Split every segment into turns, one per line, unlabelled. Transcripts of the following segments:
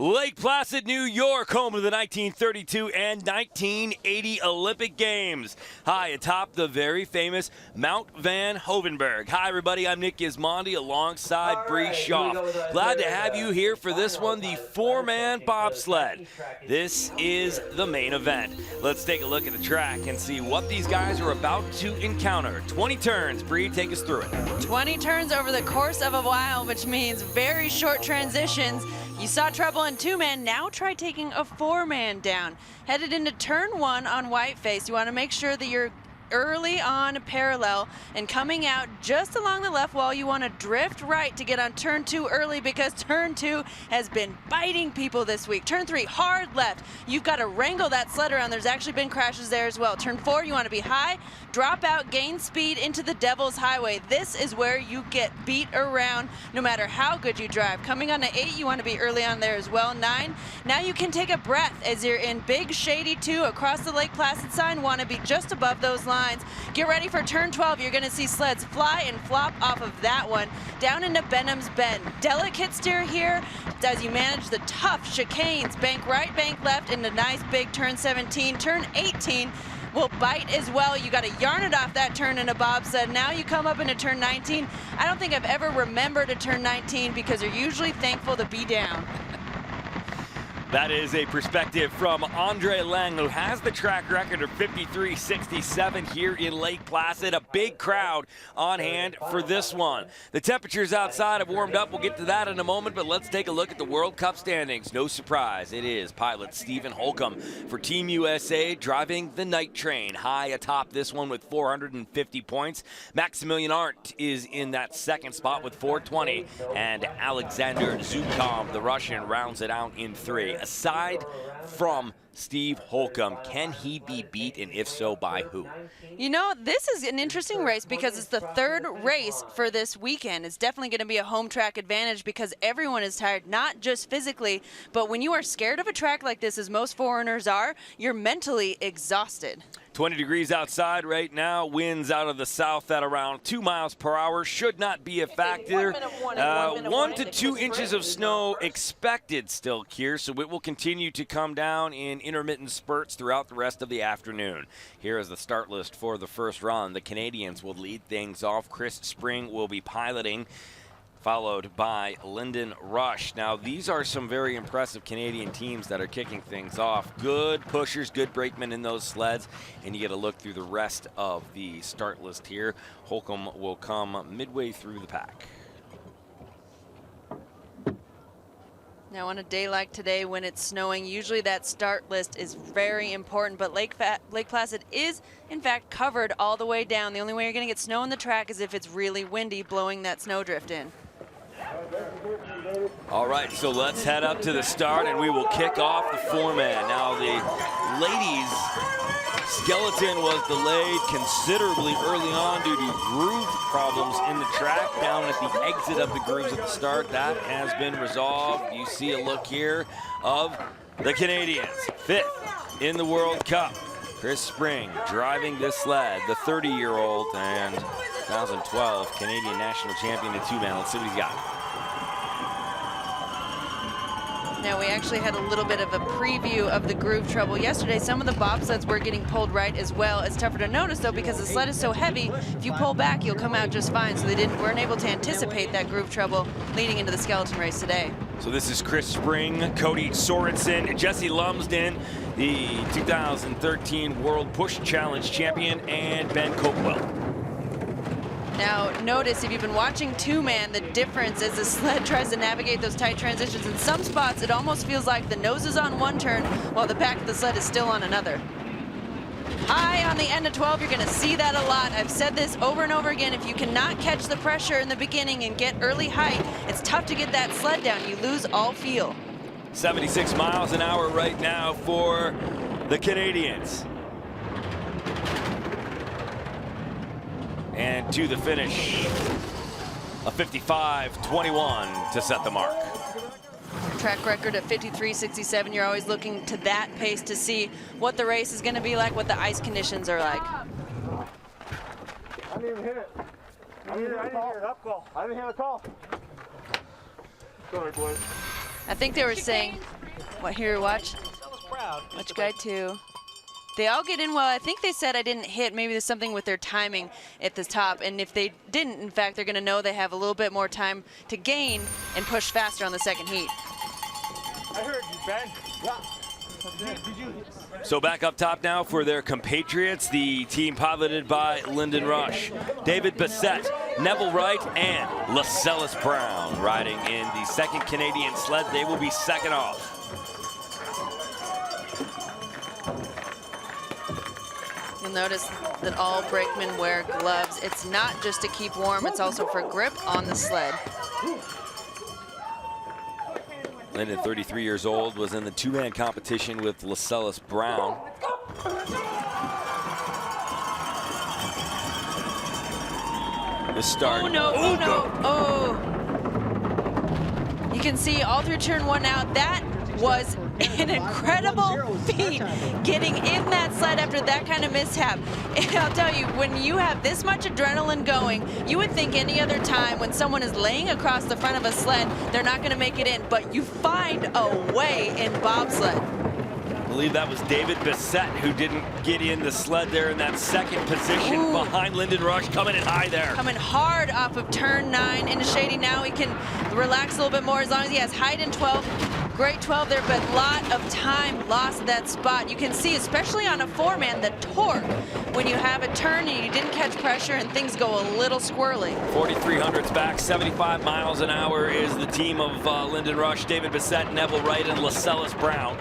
Lake Placid, New York, home of the 1932 and 1980 Olympic Games. High atop the very famous Mount Van Hoevenberg. Hi, everybody. I'm Nick Viessmann alongside Bree Schaff. Glad to have you here for this one, the four-man bobsled. This is the main event. Let's take a look at the track and see what these guys are about to encounter. 20 turns. Bree, take us through it.
20 turns over the course of a while, which means very short transitions. You saw trouble in two-man, now try taking a four-man down. Headed into turn one on Whiteface, you want to make sure that you're early on parallel and coming out just along the left wall. You want to drift right to get on turn two early because turn two has been biting people this week. Turn three, hard left. You've got to wrangle that sled around. There's actually been crashes there as well. Turn four, you want to be high, drop out, gain speed into the Devil's Highway. This is where you get beat around no matter how good you drive. Coming on to 8, you want to be early on there as well. 9, now you can take a breath as you're in big shady 2 across the Lake Placid sign. Want to be just above those lines. Get ready for turn 12. You're going to see sleds fly and flop off of that one down into Benham's Bend. Delicate steer here as you manage the tough chicanes. Bank right, bank left into nice big turn 17. Turn 18 will bite as well. You got to yarn it off that turn in a bobsled. Now you come up into turn 19. I don't think I've ever remembered a turn 19 because you're usually thankful to be down.
That is a perspective from Andre Lang, who has the track record of 53.67 here in Lake Placid. A big crowd on hand for this one. The temperatures outside have warmed up. We'll get to that in a moment, but let's take a look at the World Cup standings. No surprise, it is pilot Stephen Holcomb for Team USA driving the night train. High atop this one with 450 points. Maximilian Arndt is in that second spot with 420, and Alexander Zhukov, the Russian, rounds it out in 3. Aside from Steve Holcomb, can he be beat, and if so, by who?
You know, this is an interesting race because it's the third race for this weekend. It's definitely going to be a home track advantage because everyone is tired, not just physically, but when you are scared of a track like this, as most foreigners are, you're mentally exhausted.
20 degrees outside right now, winds out of the south at around 2 miles per hour. Should not be a factor. 1 to 2 inches of snow expected still here, so it will continue to come down in intermittent spurts throughout the rest of the afternoon. Here is the start list for the first run. The Canadians will lead things off. Chris Spring will be piloting, followed by Lyndon Rush. Now, these are some very impressive Canadian teams that are kicking things off. Good pushers, good brakemen in those sleds, and you get a look through the rest of the start list here. Holcomb will come midway through the pack.
Now, on a day like today when it's snowing, usually that start list is very important, but Lake Placid is, in fact, covered all the way down. The only way you're going to get snow on the track is if it's really windy, blowing that snowdrift in.
All right, so let's head up to the start, and we will kick off the four-man. Now, the ladies' skeleton was delayed considerably early on due to groove problems in the track down at the exit of the grooves at the start. That has been resolved. You see a look here of the Canadians, 5th in the World Cup. Chris Spring driving this sled, the 30-year-old and 2012 Canadian national champion in two-man. Let's see what he's got.
Now, we actually had a little bit of a preview of the groove trouble yesterday. Some of the bobsleds were getting pulled right as well. It's tougher to notice, though, because the sled is so heavy. If you pull back, you'll come out just fine. So they weren't able to anticipate that groove trouble leading into the skeleton race today.
So this is Chris Spring, Cody Sorensen, Jesse Lumsden, the 2013 World Push Challenge champion, and Ben Copewell.
Now, notice if you've been watching two-man, the difference as the sled tries to navigate those tight transitions. In some spots, it almost feels like the nose is on one turn while the back of the sled is still on another. High on the end of 12, you're going to see that a lot. I've said this over and over again. If you cannot catch the pressure in the beginning and get early height, it's tough to get that sled down. You lose all feel.
76 miles an hour right now for the Canadians. And to the finish, a 55.21 to set the mark.
Track record at 53.67. You're always looking to that pace to see what the race is going to be like, what the ice conditions are like.
I didn't even hit it. I didn't hear an up call. I didn't hear a call. Sorry, boys.
I think they were saying, what here, watch guy 2. They all get in well. I think they said I didn't hit. Maybe there's something with their timing at the top. And if they didn't, in fact, they're going to know they have a little bit more time to gain and push faster on the second heat.
I heard you, Ben. Yeah.
So back up top now for their compatriots, the team piloted by Lyndon Rush, David Bassett, Neville Wright, and Lascelles Brown riding in the second Canadian sled. They will be second off.
You'll notice that all brakemen wear gloves. It's not just to keep warm, it's also for grip on the sled.
Lyndon, 33 years old, was in the two-man competition with Lascelles Brown. This start.
Oh no, oh no, oh. You can see all through turn 1 now, that was an incredible feat getting in that sled after that kind of mishap. And I'll tell you, when you have this much adrenaline going, you would think any other time when someone is laying across the front of a sled, they're not going to make it in, but you find a way in bobsled.
I believe that was David Bassett who didn't get in the sled there in that second position.
Ooh.
Behind Lyndon Rush, coming in high there.
Coming hard off of turn 9 into shady. Now he can relax a little bit more as long as he has height in 12. Great 12 there, but a lot of time lost that spot. You can see, especially on a 4-man, the torque when you have a turn and you didn't catch pressure and things go a little squirrely.
4,300's back, 75 miles an hour is the team of Lyndon Rush, David Bassett, Neville Wright, and Lascelles Brown.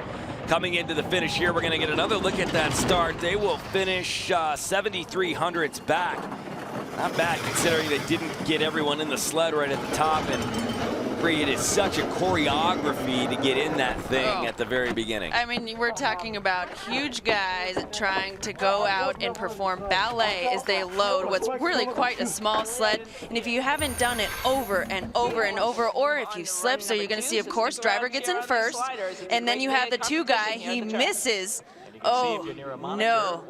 Coming into the finish here, we're going to get another look at that start. They will finish 7,300's back. Not bad considering they didn't get everyone in the sled right at the top, and it is such a choreography to get in that thing at the very beginning.
I mean, we're talking about huge guys trying to go out and perform ballet as they load what's really quite a small sled. And if you haven't done it over and over and over, or if you slip, so you're going to see, of course, driver gets in first, and then you have the 2 guy, he misses. Oh, no.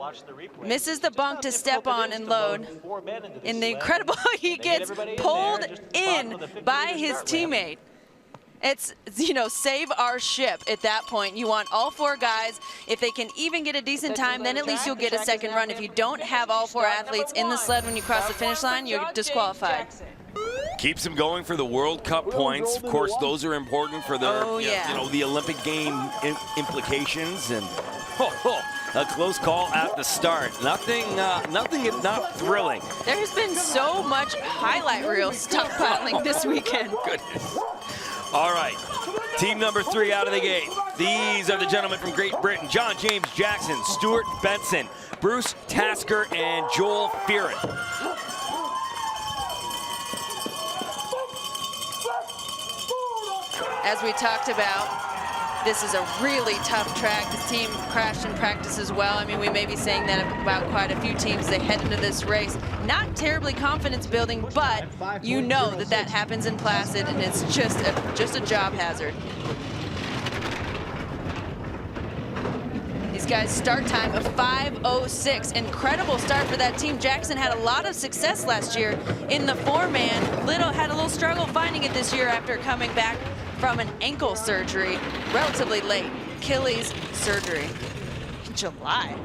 Misses the bunk to step on and load. In the incredible, he gets pulled in by his teammate. It's, you know, save our ship at that point. You want all 4 guys. If they can even get a decent time, then at least you'll get a second run. If you don't have all 4 athletes in the sled when you cross the finish line, you're disqualified.
Keeps them going for the World Cup points. Of course, those are important for their, you know, the Olympic game implications. And a close call at the start. Nothing if not thrilling.
There's been so much highlight reel stockpiling this weekend.
Goodness. All right, team number 3 out of the gate. These are the gentlemen from Great Britain: John James Jackson, Stuart Benson, Bruce Tasker, and Joel Fearon.
As we talked about, this is a really tough track. This team crashed in practice as well. I mean, we may be saying that about quite a few teams. They head into this race not terribly confidence building, but you know that that happens in Placid, and it's just a job hazard. These guys' start time of 5:06. Incredible start for that team. Jackson had a lot of success last year in the 4-man. Had a little struggle finding it this year after coming back from an ankle surgery relatively late. Achilles surgery in July.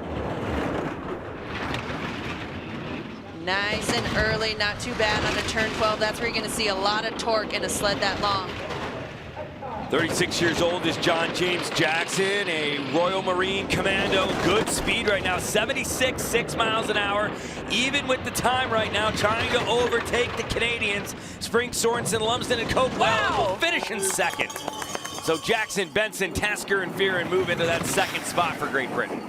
Nice and early, not too bad on a turn 12. That's where you're going to see a lot of torque in a sled that long.
36 years old is John James Jackson, a Royal Marine Commando. Good speed right now, 76 miles an hour. Even with the time right now, trying to overtake the Canadians. Spring, Sorensen, Lumsden, and Copeland will finish in second. So Jackson, Benson, Tasker, and Fearon move into that second spot for Great Britain.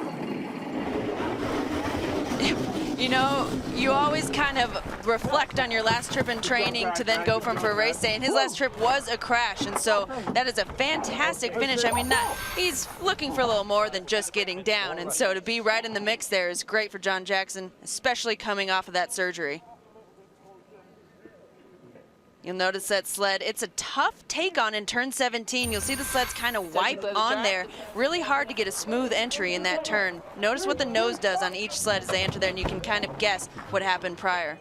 You know, you always kind of reflect on your last trip in training to then go for a race day, and his last trip was a crash, and so that is a fantastic finish. I mean, he's looking for a little more than just getting down, and so to be right in the mix there is great for John Jackson, especially coming off of that surgery. You'll notice that sled, it's a tough take on in turn 17. You'll see the sleds kind of wipe on there. Really hard to get a smooth entry in that turn. Notice what the nose does on each sled as they enter there, and you can kind of guess what happened prior.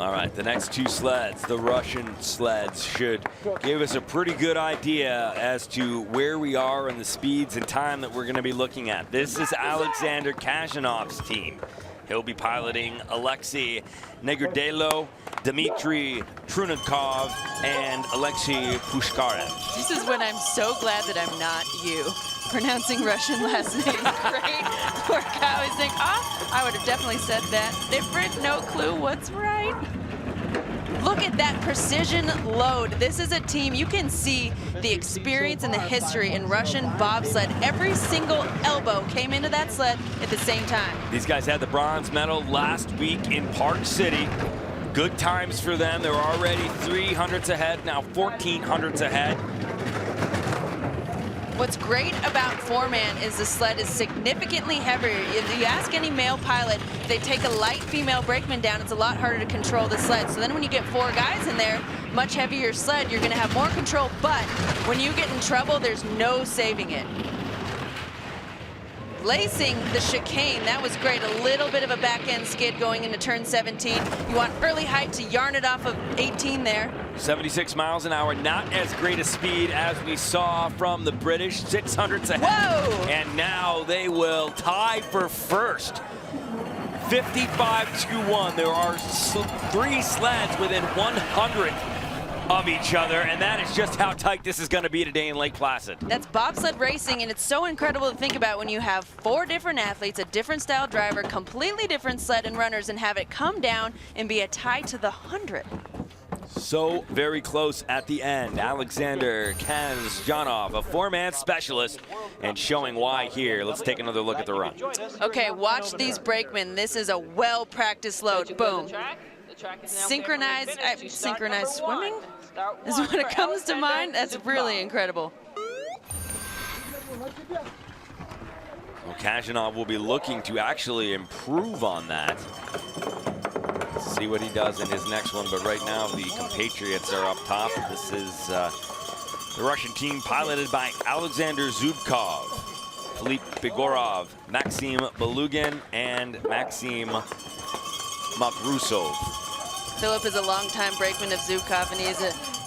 All right, the next two sleds, the Russian sleds, should give us a pretty good idea as to where we are and the speeds and time that we're going to be looking at. This is Alexander Kazhanov's team. He'll be piloting Alexei Negridelo, Dmitry Trunikov, and Alexei Pushkarev.
This is when I'm so glad that I'm not you. Pronouncing Russian last names great. Poor cow is saying, I would have definitely said that. Different, no clue what's right. Look at that precision load. This is a team, you can see the experience and the history in Russian bobsled. Every single elbow came into that sled at the same time.
These guys had the bronze medal last week in Park City. Good times for them. They're already 300s ahead, now 1400s ahead.
What's great about four-man is the sled is significantly heavier. If you ask any male pilot, if they take a light female brakeman down, it's a lot harder to control the sled. So then when you get four guys in there, much heavier sled, you're gonna have more control, but when you get in trouble, there's no saving it. Lacing the chicane, that was great. A little bit of a back end skid going into turn 17. You want early height to yarn it off of 18 there.
76 miles an hour, not as great a speed as we saw from the British, 600s ahead.
Whoa!
And now they will tie for first. 55-1. There are three sleds within 100 of each other, and that is just how tight this is going to be today in Lake Placid.
That's bobsled racing, and it's so incredible to think about when you have four different athletes, a different style driver, completely different sled and runners, and have it come down and be a tie to the 100.
So very close at the end. Alexander Kazhanov, a four-man specialist, and showing why here. Let's take another look at the run.
Okay, watch these brakemen. This is a well-practiced load. Boom. Synchronized swimming is what it comes to mind. That's really incredible.
Well, Kazhanov will be looking to actually improve on that. Let's see what he does in his next one, but right now the compatriots are up top. This is the Russian team piloted by Alexander Zubkov, Philippe Bigorov, Maxim Belugin, and Maxim Makrusov.
Philip is a longtime brakeman of Zubkov, and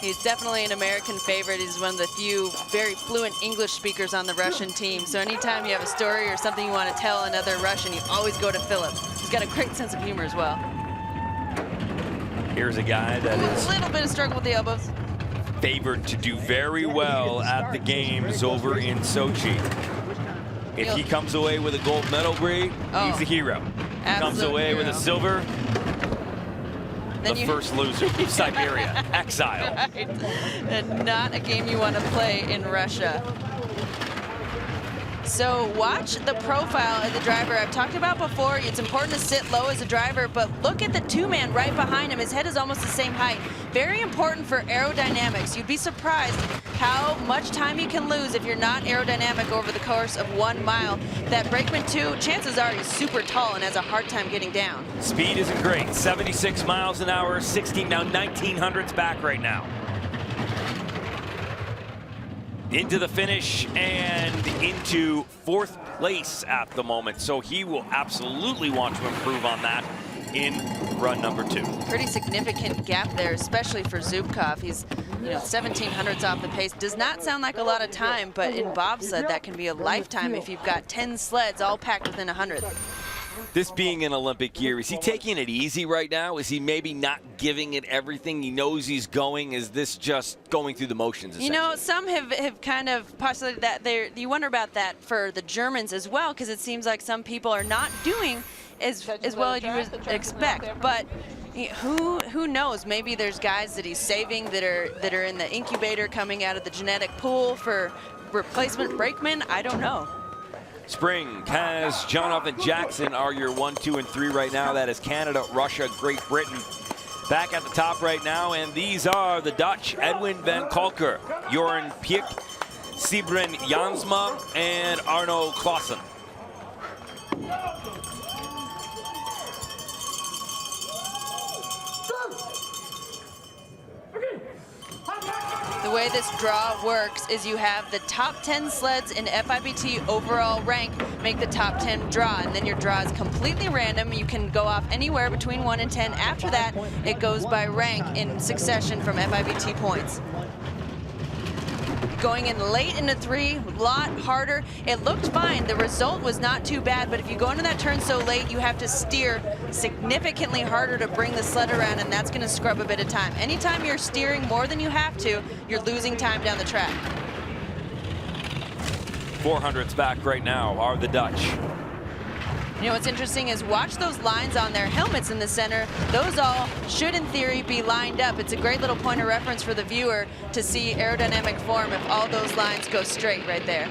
he's definitely an American favorite. He's one of the few very fluent English speakers on the Russian team. So anytime you have a story or something you want to tell another Russian, you always go to Philip. He's got a great sense of humor as well.
Here's a guy that is
a little bit of struggle with the elbows.
Favored to do very well at the games over in Sochi. If he comes away with a gold medal, Bree, he's a hero. Comes away with a silver, the first loser, Siberia, exile.
Right. And not a game you want to play in Russia. So watch the profile of the driver. I've talked about before, it's important to sit low as a driver, but look at the two-man right behind him. His head is almost the same height. Very important for aerodynamics. You'd be surprised how much time you can lose if you're not aerodynamic over the course of 1 mile. That brakeman too, chances are he's super tall and has a hard time getting down.
Speed isn't great, 76 miles an hour, 16, now 1900s back right now. Into the finish and into 4th place at the moment. So he will absolutely want to improve on that in run number 2.
Pretty significant gap there, especially for Zubkov. He's 1700s off the pace. Does not sound like a lot of time, but in bobsled, that can be a lifetime if you've got 10 sleds all packed within 100.
This being an Olympic year, is he taking it easy right now? Is he maybe not giving it everything? He knows he's going. Is this just going through the motions?
You know, some have kind of postulated that. You wonder about that for the Germans as well, because it seems like some people are not doing as well as you would expect. But who knows? Maybe there's guys that he's saving that are in the incubator coming out of the genetic pool for replacement brakemen. I don't know.
Spring, Kazhanov, and Jackson are your 1, 2, and 3 right now. That is Canada, Russia, Great Britain. Back at the top right now, and these are the Dutch, Edwin van Kalker, Joran Piek, Sibren Jansma, and Arno Clausen.
The way way this draw works is you have the top 10 sleds in FIBT overall rank make the top 10 draw, and then your draw is completely random. You can go off anywhere between 1 and 10. After that, it goes by rank in succession from FIBT points. Going in late into 3, a lot harder. It looked fine. The result was not too bad, but if you go into that turn so late, you have to steer significantly harder to bring the sled around, and that's going to scrub a bit of time. Anytime you're steering more than you have to, you're losing time down the track.
400s back right now are the Dutch.
You know what's interesting is watch those lines on their helmets in the center. Those all should, in theory, be lined up. It's a great little point of reference for the viewer to see aerodynamic form if all those lines go straight right there.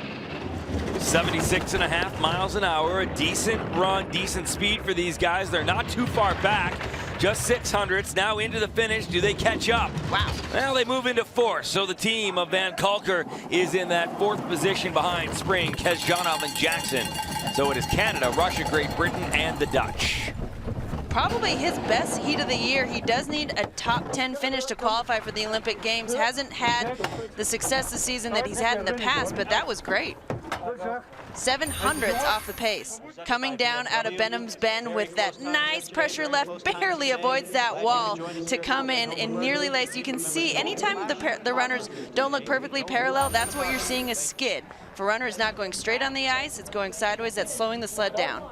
76.5 miles an hour, a decent run, decent speed for these guys. They're not too far back. Just 600s now into the finish. Do they catch up?
Wow.
Well, they move into 4th. So the team of Van Kalker is in that 4th position behind Spring, Kesjanov, and Jackson. So it is Canada, Russia, Great Britain, and the Dutch.
Probably his best heat of the year. He does need a top 10 finish to qualify for the Olympic Games. Hasn't had the success this season that he's had in the past, but that was great. 700s off the pace. Coming down out of Benham's Bend with that nice pressure left, barely avoids that wall to come in nearly laced. You can see anytime the runners don't look perfectly parallel, that's what you're seeing, a skid. If a runner is not going straight on the ice, it's going sideways, that's slowing the sled down.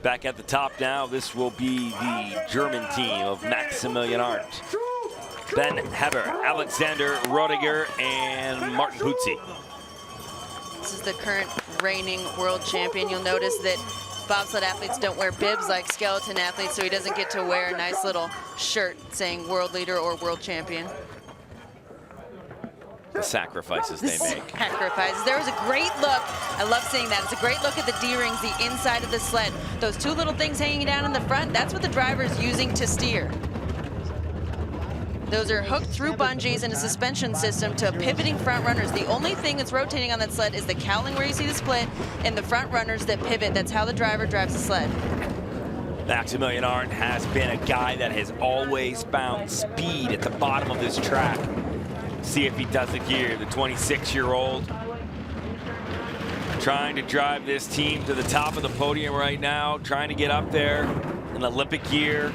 Back at the top now, this will be the German team of Maximilian Arndt, Ben Heber, Alexander Rodiger, and Martin Putzi.
This is the current reigning world champion. You'll notice that bobsled athletes don't wear bibs like skeleton athletes, so he doesn't get to wear a nice little shirt saying world leader or world champion.
The sacrifices they make.
Sacrifices. There was a great look. I love seeing that. It's a great look at the D-rings, the inside of the sled. Those 2 little things hanging down in the front, that's what the driver is using to steer. Those are hooked through bungees in a suspension system to pivoting front runners. The only thing that's rotating on that sled is the cowling where you see the split and the front runners that pivot. That's how the driver drives the sled.
Maximilian Arndt has been a guy that has always found speed at the bottom of this track. See if he does it here. The 26-year-old trying to drive this team to the top of the podium right now, trying to get up there. An Olympic year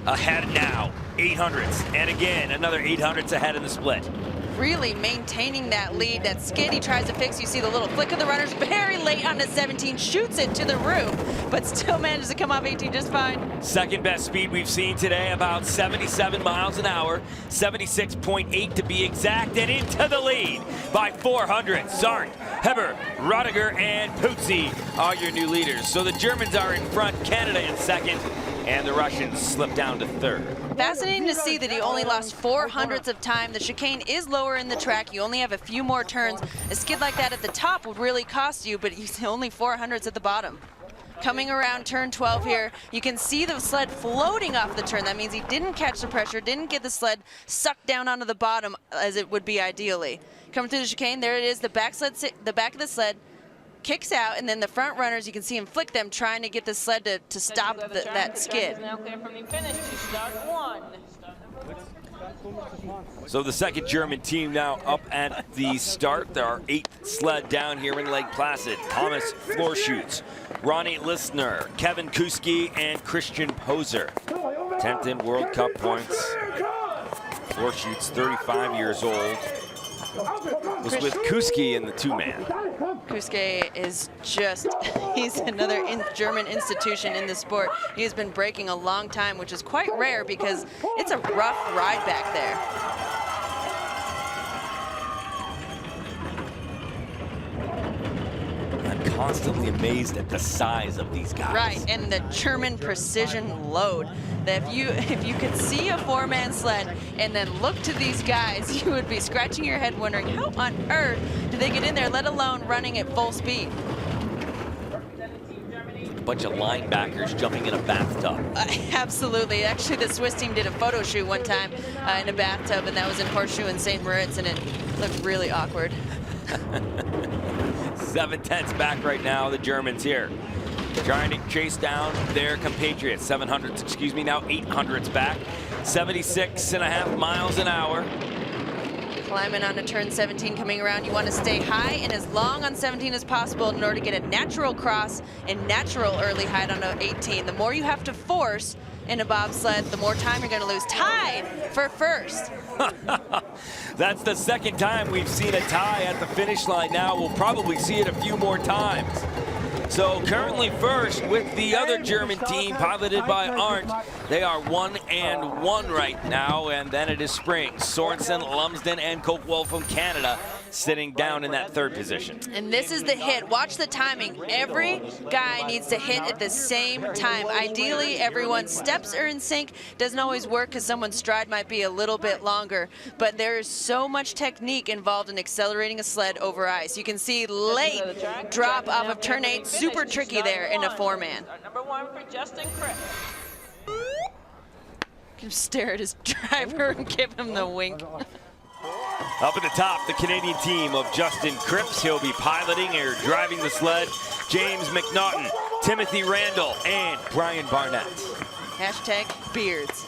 ahead now. 800s, and again, another 800s ahead in the split.
Really maintaining that lead. That skid he tries to fix. You see the little flick of the runners very late on the 17, shoots it to the roof, but still manages to come off 18 just fine.
Second best speed we've seen today, about 77 miles an hour, 76.8 to be exact, and into the lead by 400. Sarnt, Heber, Rodiger, and Putzi are your new leaders. So the Germans are in front, Canada in second, and the Russians slip down to 3rd.
Fascinating to see that he only lost 400ths of time. The chicane is lower in the track. You only have a few more turns. A skid like that at the top would really cost you, but he's only 400ths at the bottom. Coming around turn 12 here, you can see the sled floating off the turn. That means he didn't catch the pressure, didn't get the sled sucked down onto the bottom as it would be ideally. Coming through the chicane, there it is, the back of the sled kicks out, and then the front runners, you can see him flick them, trying to get the sled to stop that skid.
Now clear from the finish to start 1.
So the second German team now up at the start. There are 8 sled down here in Lake Placid. Thomas Florschutz, Ronnie Listner, Kevin Kuski, and Christian Poser. 10th in World Cup points. Florschutz, 35 years old. Was with Kuski in the 2-man.
Kuski is just, he's another German institution in the sport. He has been braking a long time, which is quite rare because it's a rough ride back there.
I'm constantly amazed at the size of these guys.
Right, and the German precision load. That if you could see a 4-man sled and then look to these guys, you would be scratching your head wondering how on earth do they get in there, let alone running at full speed.
A bunch of linebackers jumping in a bathtub.
Absolutely. Actually, the Swiss team did a photo shoot one time in a bathtub, and that was in Horseshoe in St. Moritz, and it looked really awkward.
7/10 back right now, the Germans here. trying to chase down their compatriots. 700s, excuse me, now 800s back. 76.5 miles an hour.
Climbing onto turn 17, coming around. You want to stay high and as long on 17 as possible in order to get a natural cross and natural early height on 18. The more you have to force in a bobsled, the more time you're going to lose. Tied for first.
That's the second time we've seen a tie at the finish line now. We'll probably see it a few more times. So currently first with the other German team piloted by Arndt. They are 1-1 right now, and then it is Springs, Sorensen, Lumsden, and Coquel from Canada sitting down in that third position.
And this is the hit. Watch the timing. Every guy needs to hit at the same time. Ideally, everyone's steps are in sync. Doesn't always work because someone's stride might be a little bit longer, but there is so much technique involved in accelerating a sled over ice. You can see late drop off of turn 8. Super tricky there in a 4-man.
Number 1 for Justin Cripps.
Can stare at his driver and give him the wink.
Up at the top, the Canadian team of Justin Cripps. He'll be piloting or driving the sled. James McNaughton, Timothy Randall, and Brian Barnett.
Hashtag beards.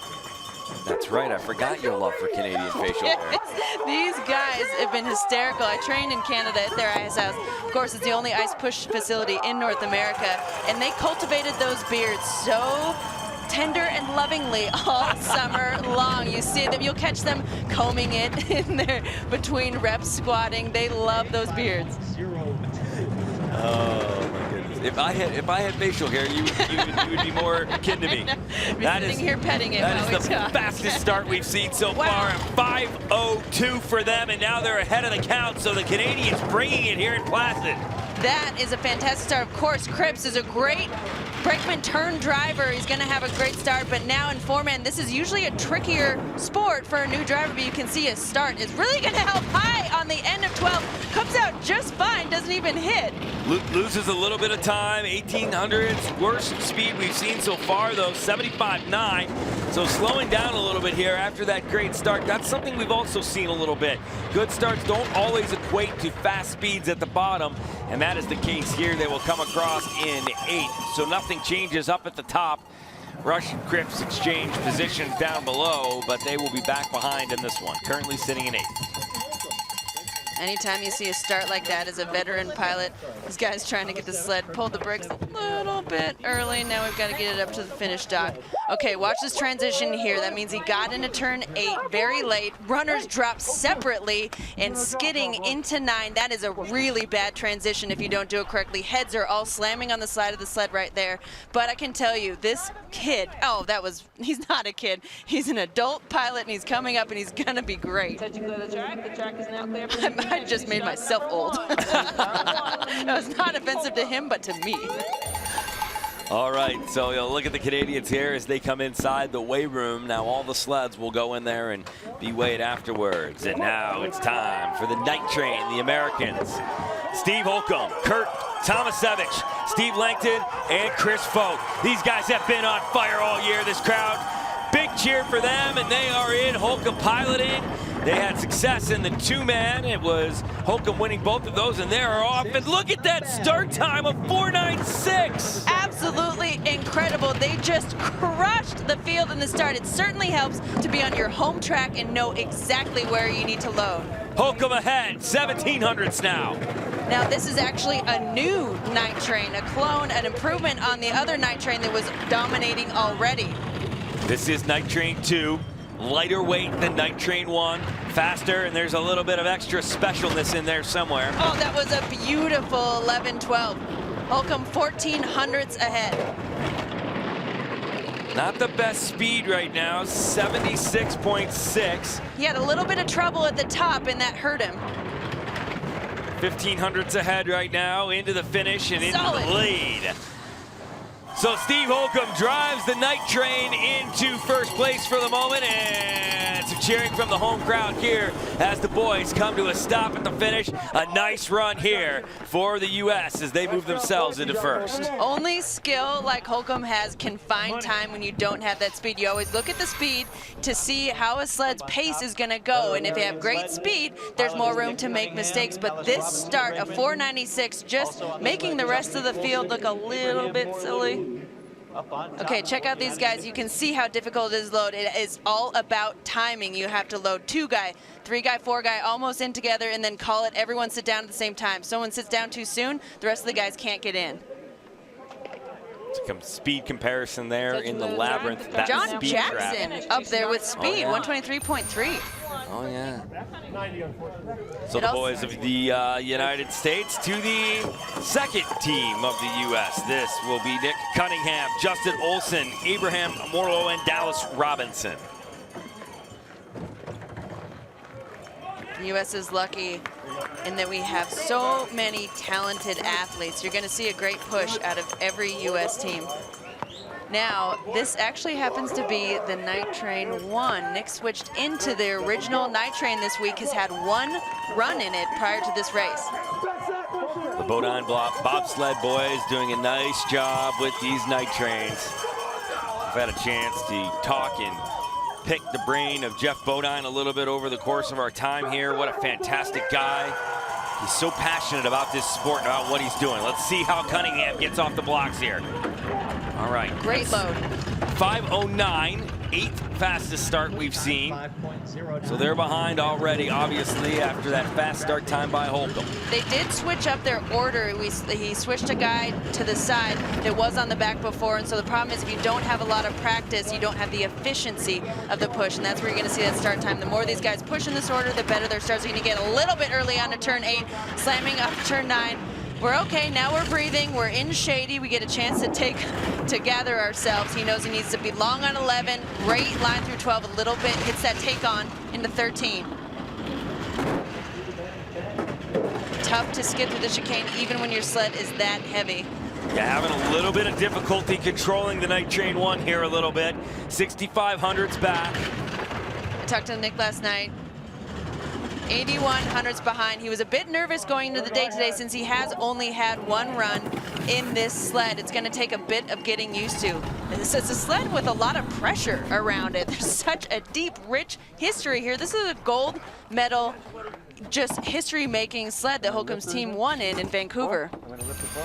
That's right, I forgot your love for Canadian facial hair.
These guys have been hysterical. I trained in Canada at their ice house. Of course, it's the only ice push facility in North America, and they cultivated those beards so tender and lovingly all summer long. You see them, you'll catch them combing it in there between reps, squatting. They love those beards.
Oh my goodness! If I had facial hair, you would be more akin to me.
That is here petting it.
That is the fastest start we've seen so far. 5:02 for them, and now they're ahead of the count. So the Canadians bringing it here in Placid.
That is a fantastic start. Of course, Cripps is a great brakeman turn driver. He's going to have a great start, but now in 4-man, this is usually a trickier sport for a new driver, but you can see his start is really going to help high on the end of 12. Comes out just fine, doesn't even hit.
Loses a little bit of time, 1800s, worst speed we've seen so far though, 75.9. So slowing down a little bit here after that great start. That's something we've also seen a little bit. Good starts don't always equate to fast speeds at the bottom, and that is the case here. They will come across in 8th. So nothing changes up at the top. Rush and Cripps exchange positions down below, but they will be back behind in this one. Currently sitting in 8th.
Anytime you see a start like that as a veteran pilot, this guy's trying to get the sled, pulled the brakes a little bit early. Now we've got to get it up to the finish dock. Okay, watch this transition here. That means he got into turn 8 very late. Runners drop separately and skidding into 9. That is a really bad transition if you don't do it correctly. Heads are all slamming on the side of the sled right there. But I can tell you, this kid, he's not a kid. He's an adult pilot, and he's coming up, and he's going to be great.
Said you clear the track. The track is now clear for
I just made myself old. That was not offensive to him, but to me.
All right, so you'll look at the Canadians here as they come inside the weigh room. Now all the sleds will go in there and be weighed afterwards. And now it's time for the night train, the Americans. Steve Holcomb, Kurt Tomasevich, Steve Langton, and Chris Folk. These guys have been on fire all year. This crowd, big cheer for them, and they are in. Holcomb piloting. They had success in the 2-man. It was Holcomb winning both of those, and they are off. And look at that start time of 4:96.
Absolutely incredible. They just crushed the field in the start. It certainly helps to be on your home track and know exactly where you need to load.
Holcomb ahead, 1700s now.
Now this is actually a new night train, a clone, an improvement on the other night train that was dominating already.
This is night train 2. Lighter weight than night train 1, faster, and there's a little bit of extra specialness in there somewhere.
Oh, that was a beautiful 11-12. Holcomb 1400ths ahead.
Not the best speed right now, 76.6.
He had a little bit of trouble at the top, and that hurt him.
1500ths ahead right now, into the finish and into
Solid.
the lead. So Steve Holcomb drives the night train into first place for the moment, and Lots of cheering from the home crowd here as the boys come to a stop at the finish. A nice run here for the U.S. as they move themselves into first.
Only skill like Holcomb has can find time when you don't have that speed. You always look at the speed to see how a sled's pace is going to go. And if you have great speed, there's more room to make mistakes. But this start of 496 just making the rest of the field look a little bit silly. Okay, check out these guys. You can see how difficult it is to load. It is all about timing. You have to load 2 guy, 3 guy, 4 guy, almost in together, and then call it. Everyone sit down at the same time. Someone sits down too soon, the rest of the guys can't get in.
Some speed comparison there in the labyrinth. That
John
speed
Jackson
trap.
up there with speed,
Oh, yeah.
123.3.
Oh, yeah. So the boys of the United States to the second team of the U.S. This will be Nick Cunningham, Justin Olson, Abraham Morlow, and Dallas Robinson.
The U.S. is lucky in that we have so many talented athletes. You're going to see a great push out of every U.S. team. Now, this actually happens to be the Night Train 1. Nick switched into the original Night Train this week, has had 1 run in it prior to this race.
The Bodine Bobsled boys doing a nice job with these Night Trains. I've had a chance to talk and pick the brain of Jeff Bodine a little bit over the course of our time here. What a fantastic guy. He's so passionate about this sport and about what he's doing. Let's see how Cunningham gets off the blocks here. All right.
Great load.
5:09, 8th fastest start we've seen. So they're behind already, obviously, after that fast start time by Holcomb.
They did switch up their order. He switched a guy to the side that was on the back before, and so the problem is if you don't have a lot of practice, you don't have the efficiency of the push, and that's where you're going to see that start time. The more these guys push in this order, the better their starts are going to get. A little bit early on to turn 8, slamming up turn 9. We're okay, now we're breathing, we're in shady, we get a chance to gather ourselves. He knows he needs to be long on 11, great line through 12 a little bit, hits that take on into 13. Tough to skid through the chicane even when your sled is that heavy.
Yeah, having a little bit of difficulty controlling the Night Train 1 here a little bit. 6,500's back.
I talked to Nick last night. 8,100's behind. He was a bit nervous going into the day today since he has only had 1 run in this sled. It's going to take a bit of getting used to. This is a sled with a lot of pressure around it. There's such a deep, rich history here. This is a gold medal, just history-making sled that Holcomb's team won in Vancouver.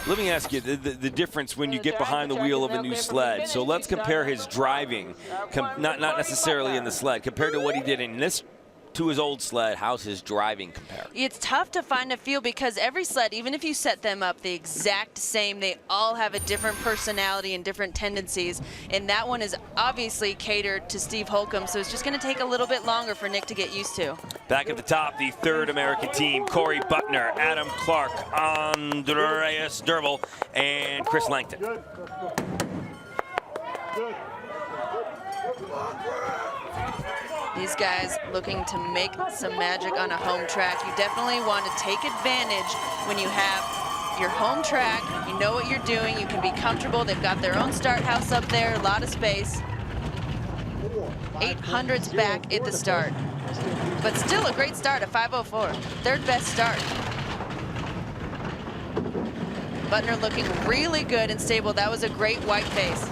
Let me ask you the difference when you get behind the wheel of a new sled. So let's compare his driving, not necessarily in the sled, compared to what he did in this to his old sled. How's his driving compare?
It's tough to find a feel because every sled, even if you set them up the exact same, they all have a different personality and different tendencies. And that one is obviously catered to Steve Holcomb, so it's just going to take a little bit longer for Nick to get used to.
Back at the top, the third American team, Corey Butner, Adam Clark, Andreas Dervel, and Chris Langton.
Good.
These guys looking to make some magic on a home track. You definitely want to take advantage when you have your home track. You know what you're doing. You can be comfortable. They've got their own start house up there, a lot of space. 800's back at the start. But still a great start at 5:04. Third best start. Butner looking really good and stable. That was a great white face.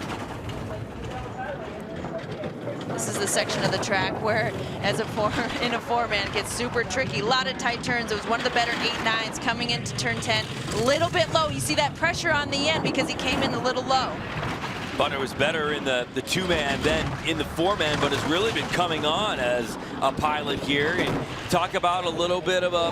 This is the section of the track where, in a 4-man, it gets super tricky. A lot of tight turns. It was one of the better 8-9s coming into turn 10. A little bit low. You see that pressure on the end because he came in a little low.
Butner was better in the 2-man than in the 4-man, but has really been coming on as a pilot here. And talk about a little bit of a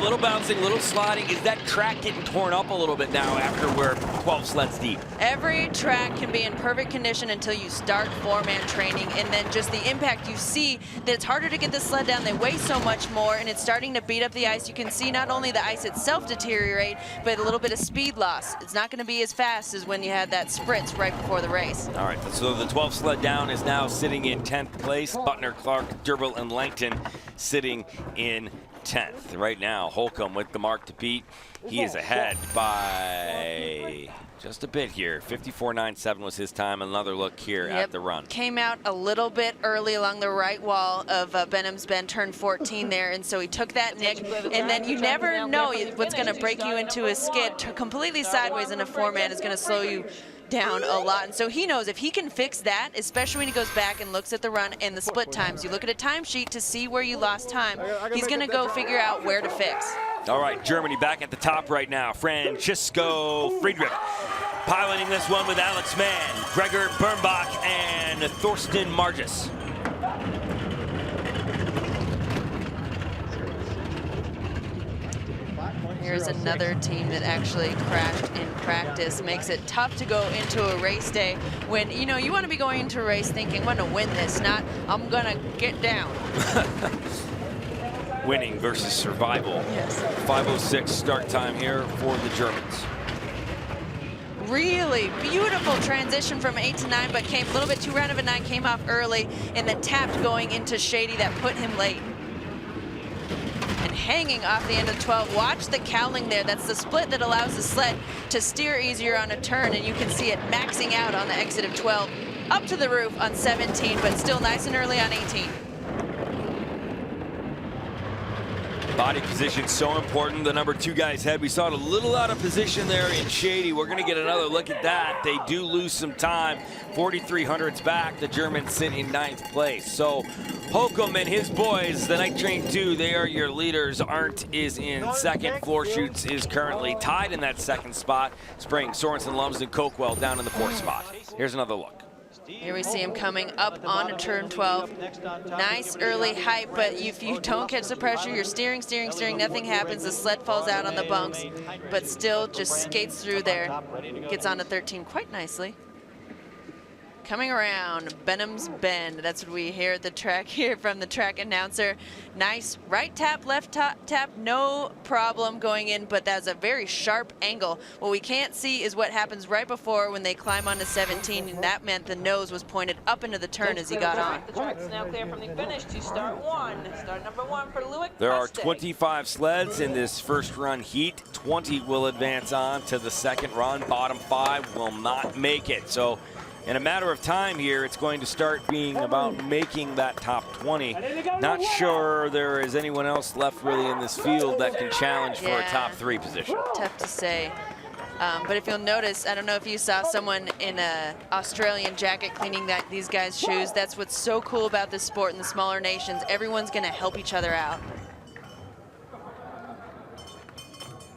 little bouncing, little sliding. Is that track getting torn up a little bit now after we're 12 sleds deep?
Every track can be in perfect condition until you start 4-man training, and then just the impact you see that it's harder to get the sled down. They weigh so much more, and it's starting to beat up the ice. You can see not only the ice itself deteriorate, but a little bit of speed loss. It's not going to be as fast as when you had that spritz right before the race.
All right, so the 12 sled down is now sitting in 10th place. Butner, Clark, Dervel, and Langton sitting in 10th. Right now, Holcomb with the mark to beat. He is ahead by just a bit here. 54.97 was his time. Another look here at the run.
Came out a little bit early along the right wall of Benham's Bend, turned 14 there, and so he took that nick. And then you never know what's going to break you into a skid. Completely sideways in a four-man is going to slow you down a lot. And so he knows if he can fix that, especially when he goes back and looks at the run and the split times. You look at a timesheet to see where you lost time. He's going to go figure out where to fix.
All right, Germany back at the top right now. Francisco Friedrich piloting this one with Alex Mann, Gregor Birnbach, and Thorsten Margis.
Here's another team that actually crashed in practice. Makes it tough to go into a race day when, you know, you want to be going into a race thinking, I'm going to win this, not I'm going to get down.
Winning versus survival.
Yes.
5:06 start time here for the Germans.
Really beautiful transition from 8 to 9, but came a little bit too round of a 9, came off early, and then tapped going into Shady that put him late. And hanging off the end of 12. Watch the cowling there. That's the split that allows the sled to steer easier on a turn, and you can see it maxing out on the exit of 12, up to the roof on 17, but still nice and early on 18.
Body position so important. The number 2 guy's head. We saw it a little out of position there in Shady. We're going to get another look at that. They do lose some time. 4,300s back. The Germans sit in 9th place. So Holcomb and his boys, the Night Train 2, they are your leaders. Arndt is in 2nd. Floor Shoots is currently tied in that 2nd spot. Spring, Sorensen, Lumsden, Coquell down in the 4th spot. Here's another look.
Here we see him coming up onto turn 12. Nice early height, but if you don't catch the pressure, you're steering, nothing happens. The sled falls out on the bunks, but still just skates through there. Gets onto 13 quite nicely. Coming around, Benham's Bend. That's what we hear at the track here from the track announcer. Nice right tap, left tap, no problem going in, but that's a very sharp angle. What we can't see is what happens right before when they climb onto 17, and that meant the nose was pointed up into the turn as he got on.
The track is now clear from the finish to start 1. Start number 1 for Louis.
There are 25 sleds in this first run heat. 20 will advance on to the 2nd run. Bottom 5 will not make it. So in a matter of time here, it's going to start being about making that top 20. Not sure there is anyone else left really in this field that can challenge for a top 3 position.
Tough to say. But if you'll notice, I don't know if you saw someone in an Australian jacket cleaning these guys' shoes. That's what's so cool about this sport in the smaller nations. Everyone's going to help each other out.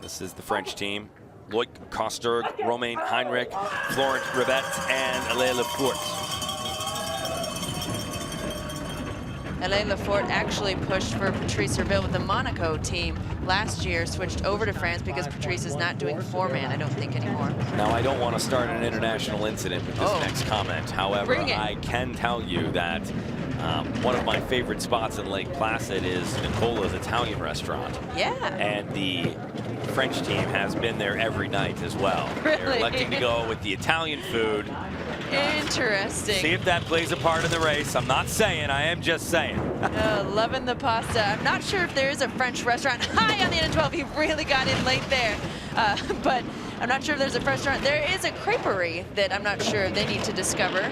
This is the French team. Loic Kosterg, Romain Heinrich, Florent Ribet, and Alain Lefort.
Alain Lefort actually pushed for Patrice Herville with the Monaco team last year, switched over to France because Patrice is not doing 4-man, I don't think, anymore.
Now, I don't want to start an international incident with this next comment. However, I can tell you that one of my favorite spots in Lake Placid is Nicola's Italian restaurant.
Yeah.
And the French team has been there every night as well.
Really?
They're electing to go with the Italian food.
Interesting.
See if that plays a part in the race. I'm not saying, I am just saying.
Loving the pasta. I'm not sure if there is a French restaurant high on the end of 12. He really got in late there. But I'm not sure if there's a restaurant. There is a creperie that I'm not sure they need to discover.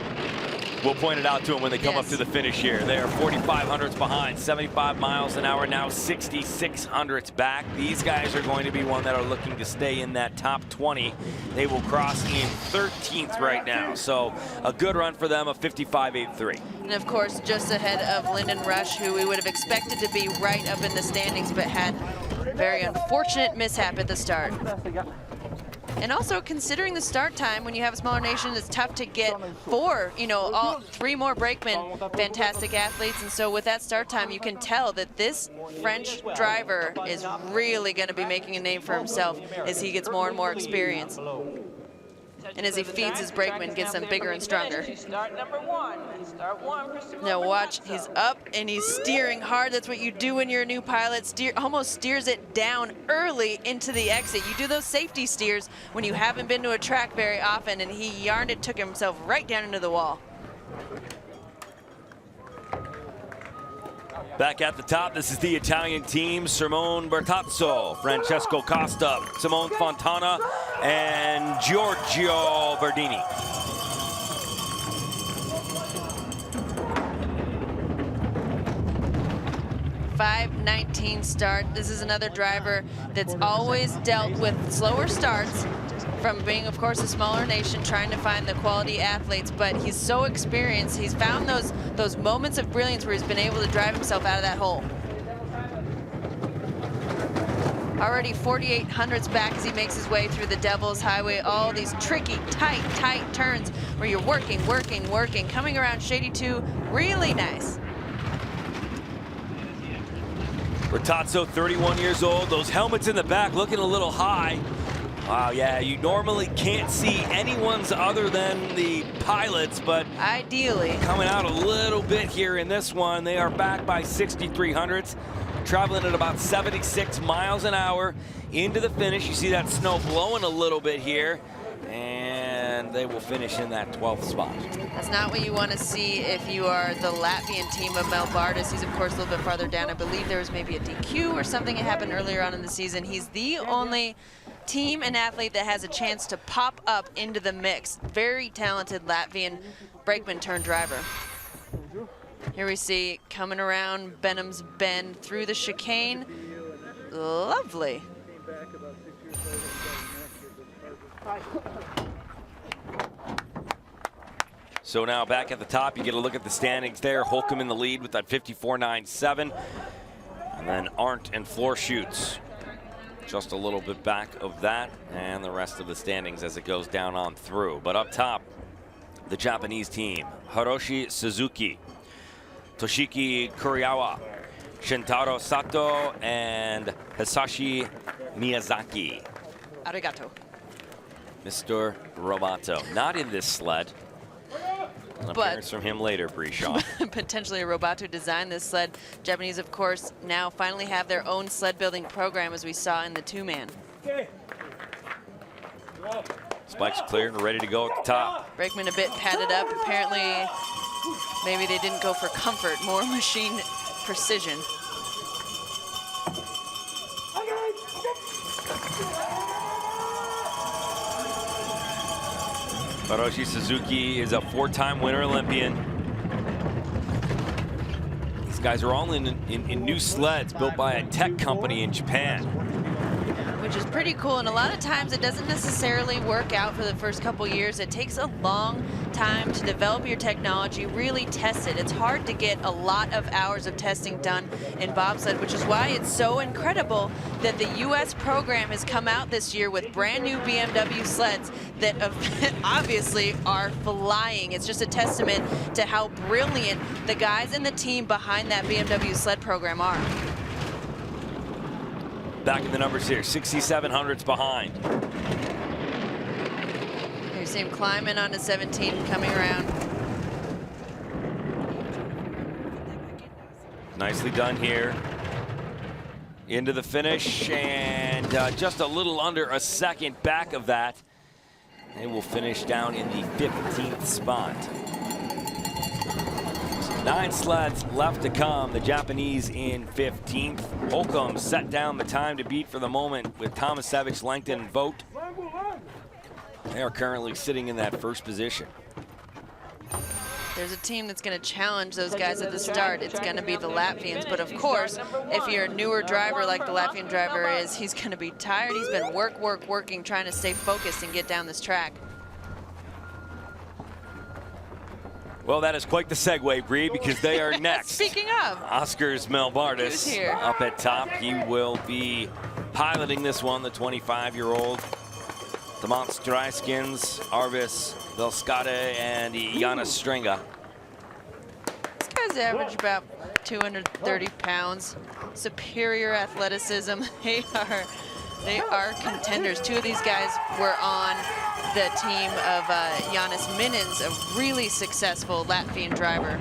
We'll point it out to them when they come up to the finish here. They are 4,500s behind, 75 miles an hour now, 6,600s back. These guys are going to be one that are looking to stay in that top 20. They will cross in 13th right now. So a good run for them, a 55.83.
And of course, just ahead of Lyndon Rush, who we would have expected to be right up in the standings, but had a very unfortunate mishap at the start. And also, considering the start time, when you have a smaller nation, it's tough to get 3 more brakemen, fantastic athletes. And so with that start time, you can tell that this French driver is really going to be making a name for himself as he gets more and more experience. And as he feeds his brakemen, gets them bigger and stronger.
Start number 1. Start 1 for
Now watch, he's up and he's steering hard. That's what you do when you're a new pilot. Almost steers it down early into the exit. You do those safety steers when you haven't been to a track very often, and he yarned it, took himself right down into the wall.
Back at the top, this is the Italian team: Simone Bertazzo, Francesco Costa, Simone Fontana, and Giorgio Bardini.
.519 start. This is another driver that's always dealt with slower starts from being, of course, a smaller nation, trying to find the quality athletes, but he's so experienced. He's found those moments of brilliance where he's been able to drive himself out of that hole. Already 4,800s back as he makes his way through the Devil's Highway. All these tricky, tight turns where you're working, coming around Shady 2, really nice.
Bertazzo, 31 years old. Those helmets in the back looking a little high. Wow, yeah, you normally can't see anyone's other than the pilots, but
ideally
coming out a little bit here in this one. They are back by 6,300s, traveling at about 76 miles an hour into the finish. You see that snow blowing a little bit here, and they will finish in that 12th spot.
That's not what you want to see if you are the Latvian team of Melbardis. He's, of course, a little bit farther down. I believe there was maybe a DQ or something that happened earlier on in the season. He's the only team and athlete that has a chance to pop up into the mix. Very talented Latvian brakeman turned driver. Here we see coming around Benham's Bend through the chicane. Lovely.
So now back at the top, you get a look at the standings there. Holcomb in the lead with that 54.97. And then Arndt and Floorschutz just a little bit back of that, and the rest of the standings as it goes down on through. But up top, the Japanese team: Hiroshi Suzuki, Toshiki Kuriyawa, Shintaro Sato, and Hisashi Miyazaki.
Arigato.
Mr. Roboto, not in this sled. An appearance from him later, Breshaw.
Potentially a Roboto designed this sled. Japanese, of course, now finally have their own sled building program, as we saw in the two-man.
Spikes clear and ready to go at the top.
Brakeman a bit padded up. Apparently, maybe they didn't go for comfort, more machine precision.
Hiroshi Suzuki is a 4-time Winter Olympian. These guys are all in new sleds built by a tech company in Japan.
Which is pretty cool, and a lot of times it doesn't necessarily work out for the first couple years. It takes a long time to develop your technology, really test it. It's hard to get a lot of hours of testing done in bobsled, which is why it's so incredible that the US program has come out this year with brand new BMW sleds that obviously are flying. It's just a testament to how brilliant the guys in the team behind that BMW sled program are.
Back in the numbers here, 6,700s behind.
Here you see him climbing onto 17, coming around.
Nicely done here. Into the finish, and just a little under a second back of that. They will finish down in the 15th spot. 9 sleds left to come. The Japanese in 15th. Holcomb set down the time to beat for the moment with Tomasevich, Langton, and Vogt. They are currently sitting in that first position.
There's a team that's going to challenge those guys at the start. It's going to be the Latvians. But of course, if you're a newer driver like the Latvian driver is, he's going to be tired. He's been working, trying to stay focused and get down this track.
Well, that is quite the segue, Bree, because they are next.
Speaking of,
Oscars Melbardis up at top. He will be piloting this one, the 25-year-old. The Monstryskins, Arvis Velskade, and Janis Strenga.
These guys average about 230 pounds. Superior athleticism. They are contenders. 2 of these guys were on the team of Janis Minins, a really successful Latvian driver.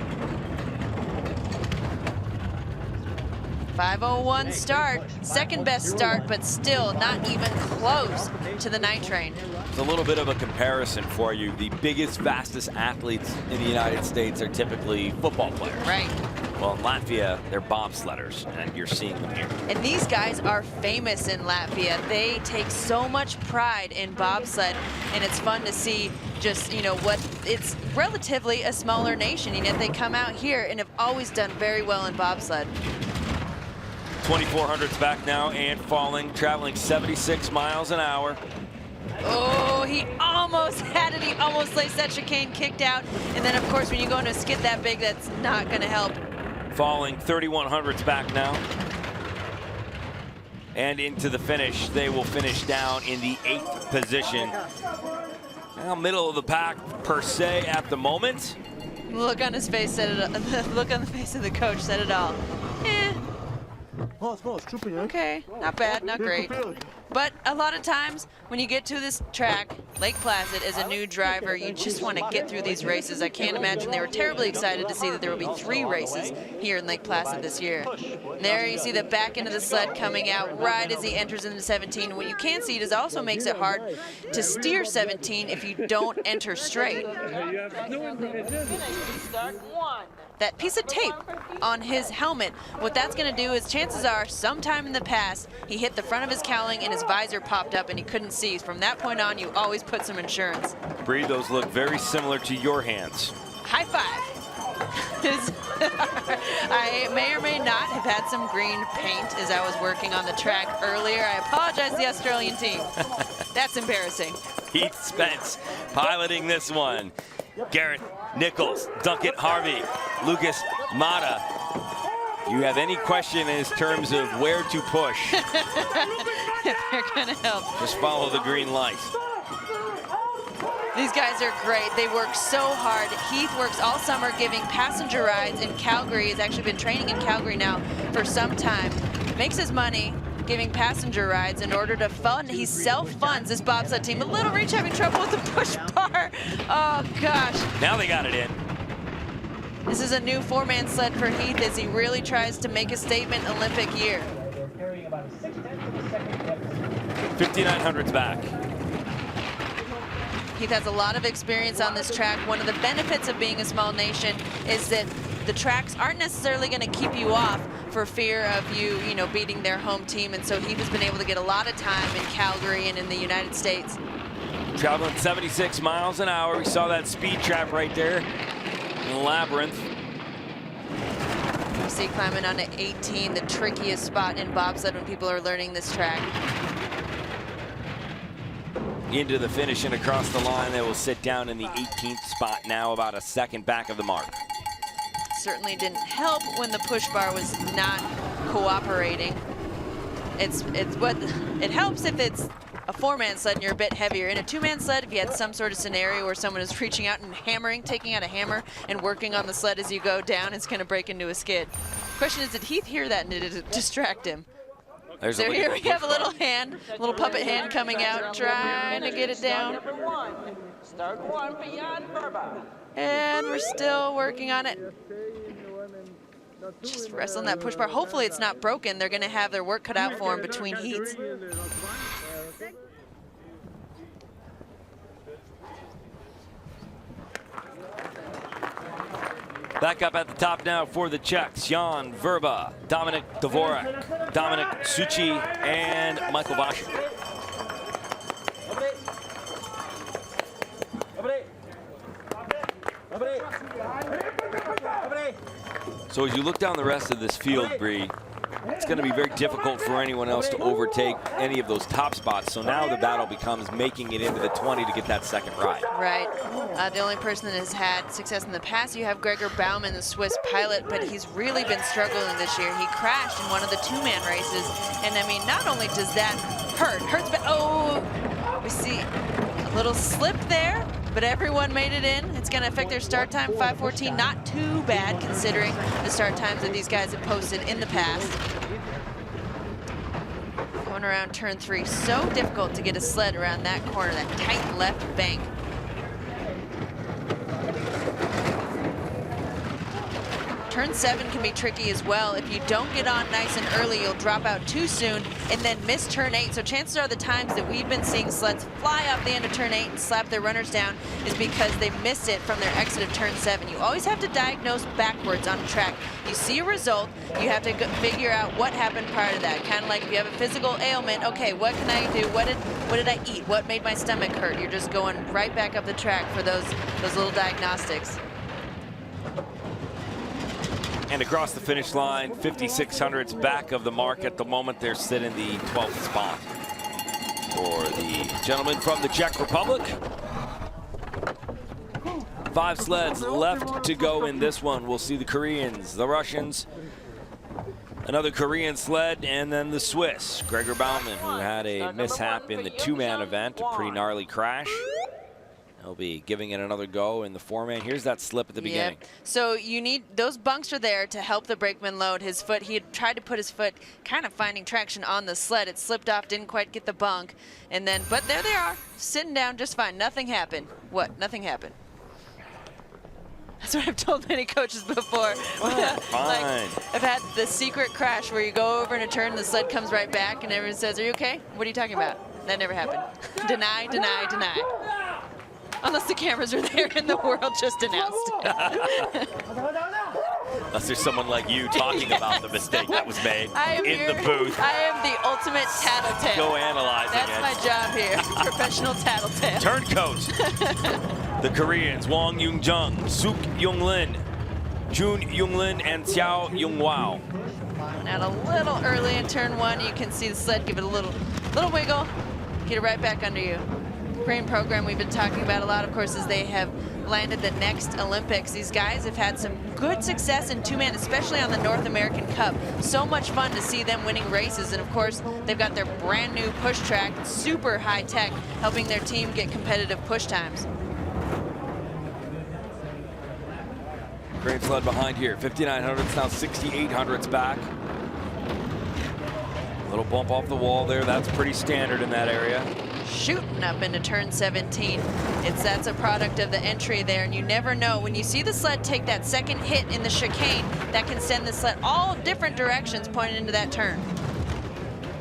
5:01 start, second best start, but still not even close to the night train.
It's a little bit of a comparison for you. The biggest, fastest athletes in the United States are typically football players.
Right.
Well, in Latvia, they're bobsledders, and you're seeing them here.
And these guys are famous in Latvia. They take so much pride in bobsled, and it's fun to see just, you know, what it's relatively a smaller nation, and yet they come out here and have always done very well in bobsled.
2400's back now and falling, traveling 76 miles an hour.
Oh, he almost had it. He almost laced that chicane, kicked out. And then, of course, when you go into a skid that big, that's not going to help.
Falling 3100's back now. And into the finish. They will finish down in the 8th position. Now, middle of the pack per se at the moment.
The look on his face said it. The look on the face of the coach said it all. Okay, not bad, not great. But a lot of times when you get to this track, Lake Placid, as a new driver, you just want to get through these races. I can't imagine they were terribly excited to see that there will be 3 races here in Lake Placid this year. There you see the back end of the sled coming out right as he enters into 17. What you can see is it also makes it hard to steer 17 if you don't enter straight. That piece of tape on his helmet, what that's going to do is chances are sometime in the past he hit the front of his cowling and his visor popped up and he couldn't see. From that point on, you always put some insurance.
Bree, those look very similar to your hands.
High five. I may or may not have had some green paint as I was working on the track earlier. I apologize to the Australian team. That's embarrassing.
Heath Spence piloting this one. Garrett Nichols, Duncan Harvey, Lucas Mata. You have any question in terms of where to push?
They're going to help.
Just follow the green light.
These guys are great. They work so hard. Heath works all summer giving passenger rides in Calgary. He's actually been training in Calgary now for some time. Makes his money giving passenger rides in order to fund. He self-funds this bobsled team. A little reach having trouble with the push bar. Oh, gosh.
Now they got it in.
This is a new 4-man sled for Heath as he really tries to make a statement Olympic year.
5900's back.
Heath has a lot of experience on this track. One of the benefits of being a small nation is that the tracks aren't necessarily going to keep you off for fear of you know, beating their home team. And so Heath has been able to get a lot of time in Calgary and in the United States.
Traveling 76 miles an hour. We saw that speed trap right there in the labyrinth.
You see climbing onto 18, the trickiest spot in bobsled when people are learning this track.
Into the finish and across the line. They will sit down in the 18th spot now, about a second back of the mark.
Certainly didn't help when the push bar was not cooperating. It helps if it's a 4-man sled and you're a bit heavier. In a 2-man sled, if you had some sort of scenario where someone is reaching out and hammering, taking out a hammer and working on the sled as you go down, it's going to break into a skid. Question is, did Heath hear that and did it distract him? So here we have a little hand, a little puppet hand coming out, trying to get it down.
Start 1 beyond Verba.
And we're still working on it. Just wrestling that push bar. Hopefully it's not broken. They're going to have their work cut out for them between heats.
Back up at the top now for the Czechs. Jan Verba, Dominik Dvorak, Dominik Suchi, and Michael Bosch. So as you look down the rest of this field, Bree, it's going to be very difficult for anyone else to overtake any of those top spots. So now the battle becomes making it into the 20 to get that second ride.
Right. The only person that has had success in the past, you have Gregor Baumann, the Swiss pilot, but he's really been struggling this year. He crashed in one of the 2-man races. And I mean, not only does that hurts, but oh, we see a little slip there, but everyone made it in. It's going to affect their start time, 5:14. Not too bad considering the start times that these guys have posted in the past. Going around turn 3, so difficult to get a sled around that corner, that tight left bank. Turn 7 can be tricky as well. If you don't get on nice and early, you'll drop out too soon and then miss turn 8. So chances are the times that we've been seeing sleds fly off the end of turn 8 and slap their runners down is because they missed it from their exit of turn 7. You always have to diagnose backwards on the track. You see a result, you have to figure out what happened prior to that. Kind of like if you have a physical ailment, okay, what can I do? What did I eat? What made my stomach hurt? You're just going right back up the track for those little diagnostics.
And across the finish line, 5,600s back of the mark at the moment. They're sitting the 12th spot for the gentleman from the Czech Republic. 5 sleds left to go in this one. We'll see the Koreans, the Russians, another Korean sled, and then the Swiss. Gregor Baumann, who had a mishap in the 2-man event, a pretty gnarly crash. He'll be giving it another go in the 4-man. Here's that slip at the beginning.
So you need, those bunks are there to help the brakeman load his foot. He had tried to put his foot kind of finding traction on the sled. It slipped off, didn't quite get the bunk. And then, but there they are, sitting down just fine. Nothing happened. What? Nothing happened. That's what I've told many coaches before.
Fine.
Like, I've had the secret crash where you go over in a turn, the sled comes right back, and everyone says, "Are you okay? What are you talking about?" That never happened. Deny, deny, deny. Unless the cameras are there and the world just announced.
Unless there's someone like you talking about the mistake that was made in the booth.
I am the ultimate tattletale.
Go analyzing it.
That's my job here, professional tattletale.
Turncoat. The Koreans, Wang Yoongjung, Suk Younglin, Jun Younglin, and Xiao Yongwao.
Went out a little early in turn 1. You can see the sled give it a little wiggle, get it right back under you. Korean program we've been talking about a lot, of course, is they have landed the next Olympics. These guys have had some good success in 2-man, especially on the North American Cup. So much fun to see them winning races, and of course, they've got their brand new push track, super high tech, helping their team get competitive push times.
Great sled behind here, 5,900s, now 6,800s back. Little bump off the wall there, that's pretty standard in that area.
Shooting up into turn 17. That's a product of the entry there, and you never know. When you see the sled take that second hit in the chicane, that can send the sled all different directions pointing into that turn.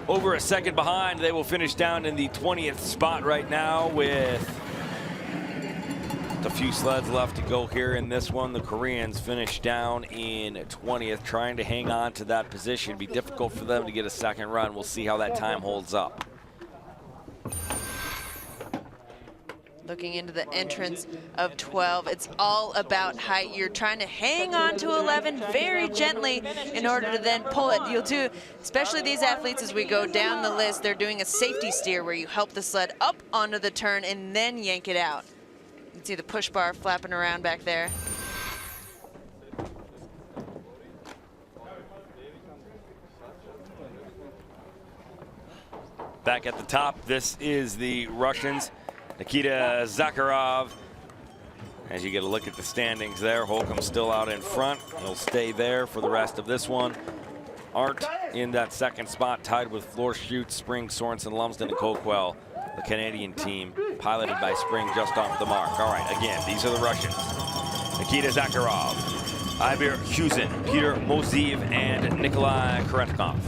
Over a second behind, they will finish down in the 20th spot right now with a few sleds left to go here in this one. The Koreans finish down in 20th, trying to hang on to that position. It'd be difficult for them to get a second run. We'll see how that time holds up.
Looking into the entrance of 12, it's all about height. You're trying to hang on to 11 very gently in order to then pull it. You'll do, especially these athletes as we go down the list, they're doing a safety steer where you help the sled up onto the turn and then yank it out. You can see the push bar flapping around back there.
Back at the top, this is the Russians. Nikita Zakharov. As you get a look at the standings there, Holcomb's still out in front. He'll stay there for the rest of this one. Art in that second spot, tied with Florschut, Spring, Sorensen, Lumsden, and Coquel. The Canadian team, piloted by Spring, just off the mark. All right, again, these are the Russians. Nikita Zakharov, Iber Husin, Peter Mozeev, and Nikolai Kuretkov.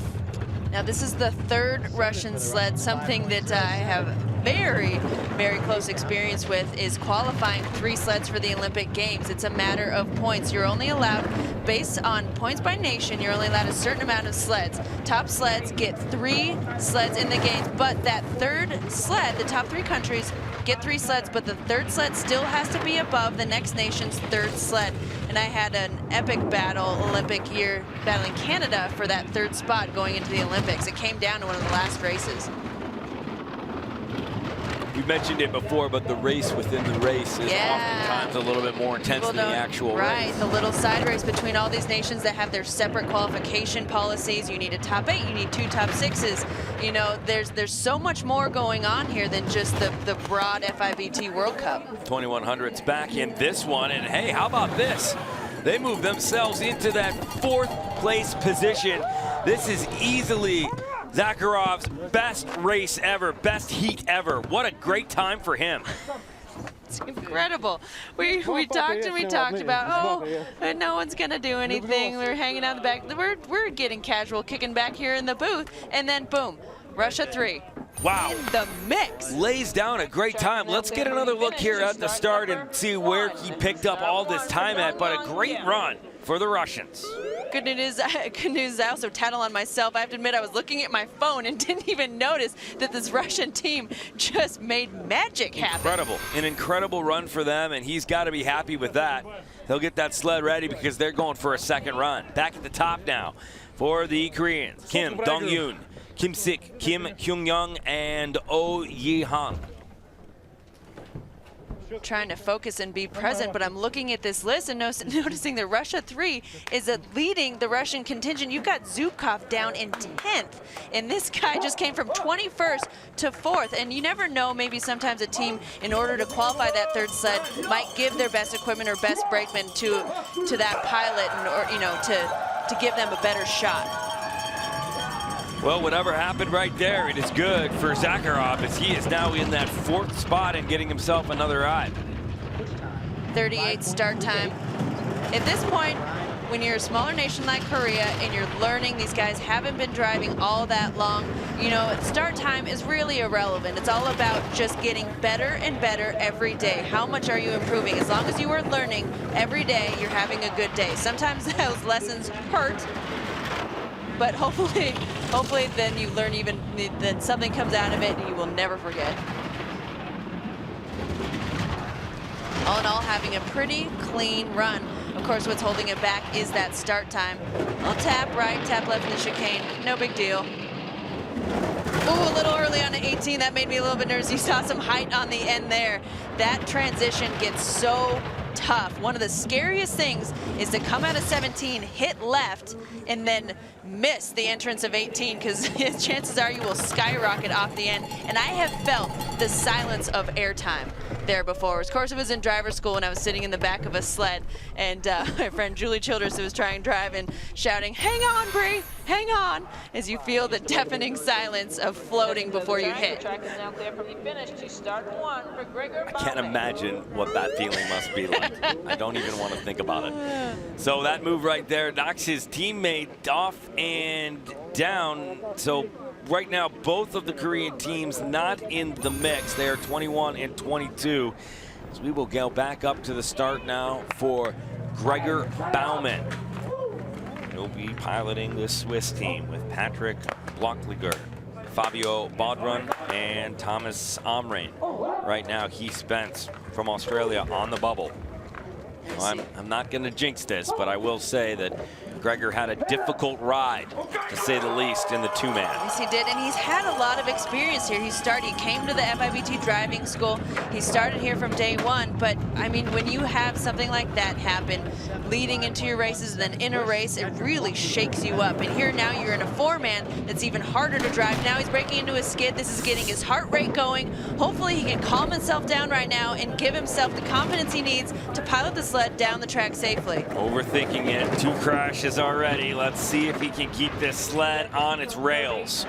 Now this is the 3rd Russian sled. Something that I have very, very close experience with is qualifying 3 sleds for the Olympic Games. It's a matter of points. You're only allowed, based on points by nation, you're only allowed a certain amount of sleds. Top sleds get 3 sleds in the games, but that 3rd sled, the top 3 countries get 3 sleds, but the 3rd sled still has to be above the next nation's 3rd sled. And I had an epic battle Olympic year battling Canada for that 3rd spot going into the Olympics. It came down to one of the last races.
We mentioned it before, but the race within the race is oftentimes a little bit more intense than the actual race.
Right, the little side race between all these nations that have their separate qualification policies. You need a top 8, you need 2 top 6s. You know, there's so much more going on here than just the broad FIBT World Cup.
2100's back in this one, and hey, how about this? They move themselves into that 4th place position. This is easily Zakharov's best race ever, best heat ever. What a great time for him.
It's incredible. We talked and we talked about, oh, no one's gonna do anything. We're hanging out in the back. We're getting casual, kicking back here in the booth, and then boom, Russia 3.
Wow.
In the mix.
Lays down a great time. Let's get another look here at the start and see where he picked up all this time at, but a great run for the Russians.
Good news, I also tattle on myself. I have to admit, I was looking at my phone and didn't even notice that this Russian team just made magic happen.
Incredible. An incredible run for them, and he's got to be happy with that. He'll get that sled ready because they're going for a second run. Back at the top now for the Koreans. Kim Dong-yoon, Kim Sik, Kim Kyung-young, and Oh Yi-hang.
Trying to focus and be present, but I'm looking at this list and noticing that Russia 3 is leading the Russian contingent. You've got Zubkov down in 10th, and this guy just came from 21st to 4th, and you never know, maybe sometimes a team, in order to qualify that third sled, might give their best equipment or best brakeman to that pilot, or you know, to give them a better shot.
Well, whatever happened right there, it is good for Zakharov as he is now in that 4th spot and getting himself another ride.
38 start time. At this point, when you're a smaller nation like Korea and you're learning, these guys haven't been driving all that long, you know, start time is really irrelevant. It's all about just getting better and better every day. How much are you improving? As long as you are learning every day, you're having a good day. Sometimes those lessons hurt, but hopefully then you learn, even then something comes out of it and you will never forget. All in all, having a pretty clean run. Of course, what's holding it back is that start time. I'll tap right, tap left in the chicane, no big deal. Ooh, a little early on the 18, that made me a little bit nervous. You saw some height on the end there. That transition gets so tough. One of the scariest things is to come out of 17, hit left, and then miss the entrance of 18, because chances are you will skyrocket off the end. And I have felt the silence of airtime there before. Of course, it was in driver school when I was sitting in the back of a sled, and my friend Julie Childress, who was trying to drive, and shouting, "Hang on, Bree, hang on," as you feel the deafening silence of floating before you hit.
Track is now clear from the finish to start 1 for Gregor.
I can't imagine what that feeling must be like. I don't even want to think about it. So that move right there knocks his teammate off and down. So right now, both of the Korean teams not in the mix. They are 21 and 22. So we will go back up to the start now for Gregor Baumann. He'll be piloting this Swiss team with Patrick Blockliger, Fabio Baudron, and Thomas Amrain. Right now, Heath Spence from Australia on the bubble. Well, I'm not going to jinx this, but I will say that Gregor had a difficult ride, to say the least, in the two-man.
Yes, he did, and he's had a lot of experience here. He came to the FIBT driving school. He started here from day one, but I mean, when you have something like that happen, leading into your races and then in a race, it really shakes you up. And here now you're in a four-man that's even harder to drive. Now he's breaking into a skid. This is getting his heart rate going. Hopefully he can calm himself down right now and give himself the confidence he needs to pilot the sled down the track safely.
Overthinking it, 2 crashes already. Let's see if he can keep this sled on its rails.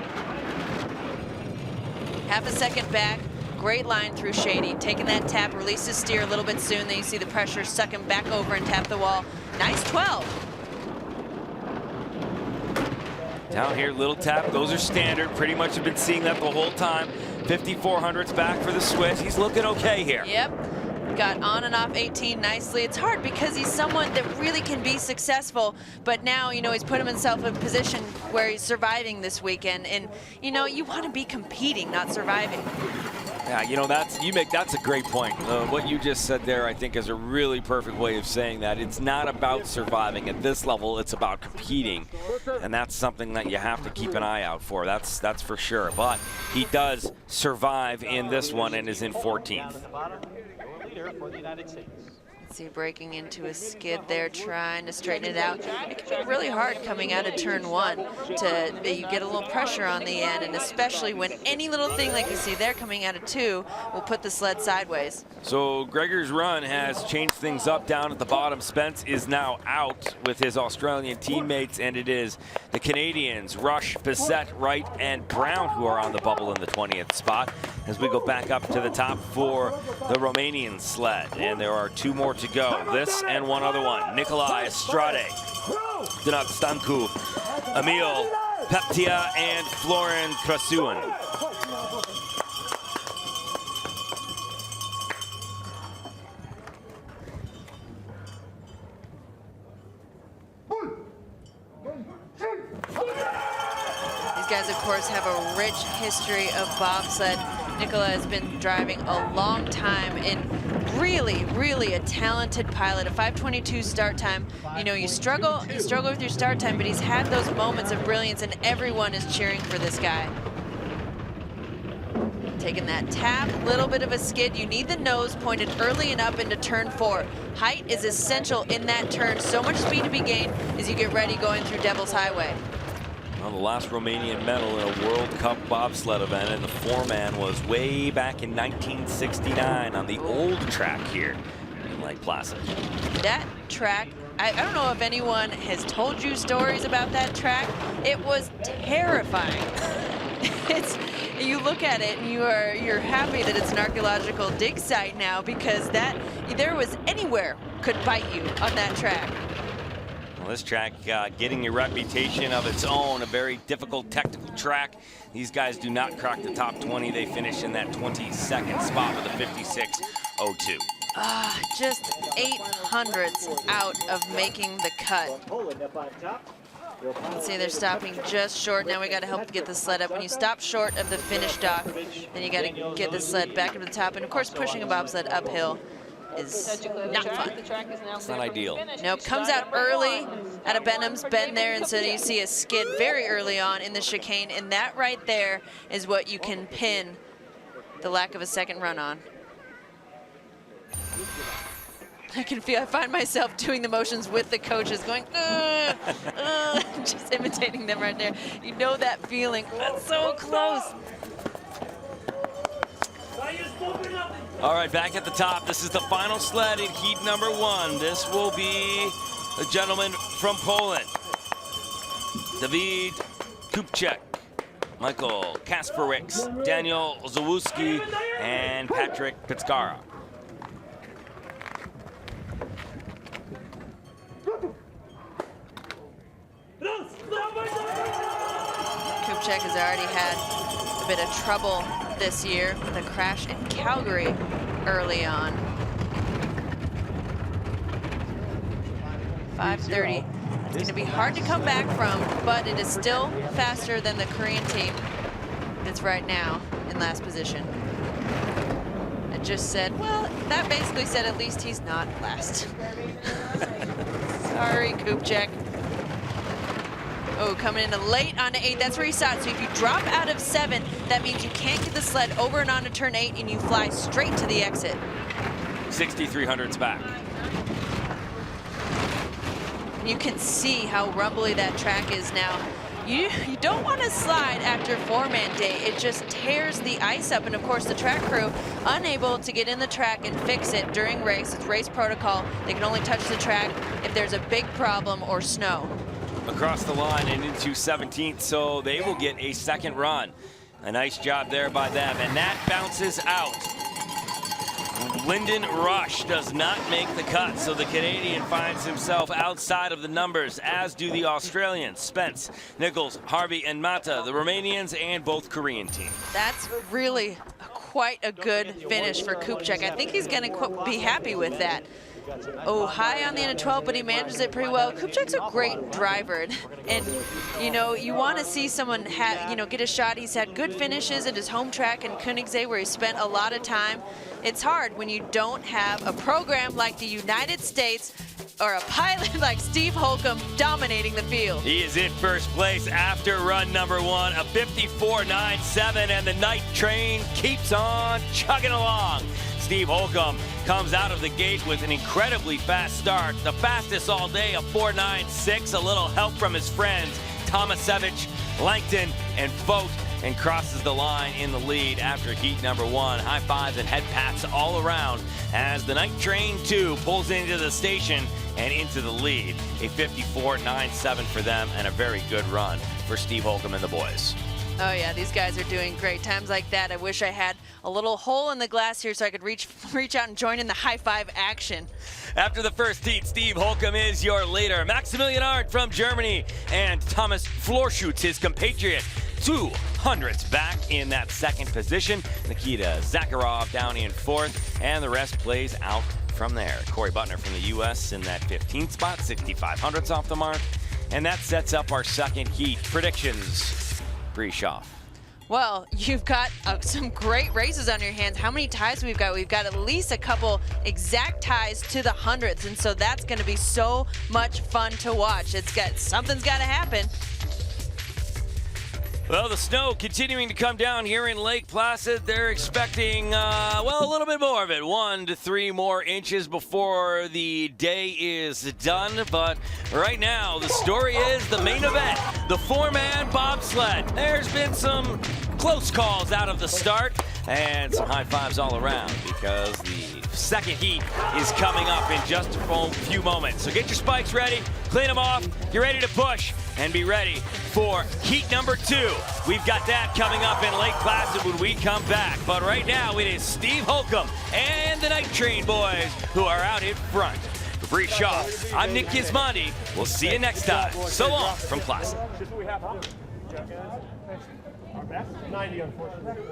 Half a second back. Great line through Shady. Taking that tap, release his steer a little bit soon. Then you see the pressure suck him back over and tap the wall. Nice 12.
Down here, little tap. Those are standard. Pretty much have been seeing that the whole time. 5400s back for the Swiss. He's looking okay here.
Yep. Got on and off 18 nicely. It's hard because he's someone that really can be successful, but now, you know, he's put himself in a position where he's surviving this weekend, and, you know, you want to be competing, not surviving.
Yeah, you know, that's a great point. What you just said there, I think, is a really perfect way of saying that. It's not about surviving at this level, it's about competing, and that's something that you have to keep an eye out for. That's for sure. But he does survive in this one and is in 14th.
For the United States.
See, breaking into a skid there, trying to straighten it out. It can be really hard coming out of turn 1 you get a little pressure on the end, and especially when any little thing like you see there coming out of 2 will put the sled sideways.
So Gregor's run has changed things up down at the bottom. Spence is now out with his Australian teammates, and it is the Canadians, Rush, Bissett, Wright, and Brown who are on the bubble in the 20th spot. as we go back up to the top for the Romanian sled. And there are 2 more to go. This and one other one. Nicolae Estrade, Donat Stancu, Emil Peptia, and Florin Krasuan.
These guys, of course, have a rich history of bobsled. Nicolae has been driving a long time and really a talented pilot. A 5:22 start time. You know, you struggle with your start time, but he's had those moments of brilliance, and everyone is cheering for this guy. Taking that tap, little bit of a skid. You need the nose pointed early and up into turn 4. Height is essential in that turn. So much speed to be gained as you get ready going through Devil's Highway.
Well, the last Romanian medal in a World Cup bobsled event in the 4-man was way back in 1969 on the old track here in Lake Placid.
That track, I don't know if anyone has told you stories about that track. It was terrifying. You look at it and you're happy that it's an archaeological dig site now, because there was anywhere could bite you on that track.
Well, this track getting a reputation of its own, a very difficult technical track. These guys do not crack the top 20. They finish in that 22nd spot with a 56.02.
Just 800ths out of making the cut. You can see they're stopping just short. Now we got to help get the sled up. When you stop short of the finish dock, then you got to get the sled back up to the top. And of course, pushing a bobsled uphill is not fun.
It's not ideal.
Nope, comes out early out of Benham's Bend there, and so you see a skid very early on in the chicane, and that right there is what you can pin the lack of a second run on. I find myself doing the motions with the coaches, going, just imitating them right there. You know that feeling. That's so close.
All right, back at the top. This is the final sled in heat number 1. This will be the gentleman from Poland, David Kupchak, Michael Kasperwick, Daniel Zawuski, and Patrick Pitskara.
Kupchak has already had a bit of trouble this year with a crash in Calgary early on. 5:30. It's going to be hard to come back from, but it is still faster than the Korean team that's right now in last position. It just said, well, that basically said at least he's not last. Sorry, Kupchak. Oh, coming in late on 8, that's where he saw it. So if you drop out of 7, that means you can't get the sled over and onto turn 8, and you fly straight to the exit.
6,300s back.
You can see how rumbly that track is now. You don't want to slide after 4-man day. It just tears the ice up. And of course, the track crew unable to get in the track and fix it during race. It's race protocol. They can only touch the track if there's a big problem or snow.
Across the line and into 17th, so they will get a second run. A nice job there by them, and that bounces out. Lyndon Rush does not make the cut, so the Canadian finds himself outside of the numbers, as do the Australians, Spence, Nichols, Harvey, and Mata, the Romanians, and both Korean teams.
That's really quite a good finish for Kupchak. I think he's going to be happy with that. Oh, high on the end of 12, but he manages it pretty well. Kupchak's a great driver, and you know, you want to see someone get a shot. He's had good finishes at his home track in Koenigsee, where he spent a lot of time. It's hard when you don't have a program like the United States or a pilot like Steve Holcomb dominating the field.
He is in first place after run number 1, a 54.97, and the night train keeps on chugging along. Steve Holcomb comes out of the gate with an incredibly fast start, the fastest all day, a 4.96, a little help from his friends Tomasevich, Langton, and Fote, and crosses the line in the lead after heat number 1. High fives and head pats all around as the night train 2 pulls into the station and into the lead. A 54.97 for them, and a very good run for Steve Holcomb and the boys.
Oh yeah, these guys are doing great. Times like that, I wish I had a little hole in the glass here so I could reach out and join in the high five action.
After the first heat, Steve Holcomb is your leader. Maximilian Arndt from Germany and Thomas Florschutz, his compatriot, 200ths back in that second position. Nikita Zakharov down in fourth, and the rest plays out from there. Corey Butner from the U.S. in that 15th spot, 6,500ths off the mark. And that sets up our second heat. Predictions, Brishoff.
Well, you've got some great races on your hands. How many ties we've got? We've got at least a couple exact ties to the hundredths, and so that's going to be so much fun to watch. Something's got to happen.
Well, the snow continuing to come down here in Lake Placid. They're expecting, well, a little bit more of it. 1 to 3 more inches before the day is done. But right now, the story is the main event, the 4-man bobsled. There's been some close calls out of the start and some high fives all around because the second heat is coming up in just a few moments. So get your spikes ready, clean them off, get ready to push, and be ready for heat number 2. We've got that coming up in Lake Placid when we come back. But right now, it is Steve Holcomb and the Night Train boys who are out in front. For Bree Shaw, I'm Nick Gismondi. We'll see you next time. So long from Placid.
90, unfortunately.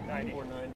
90.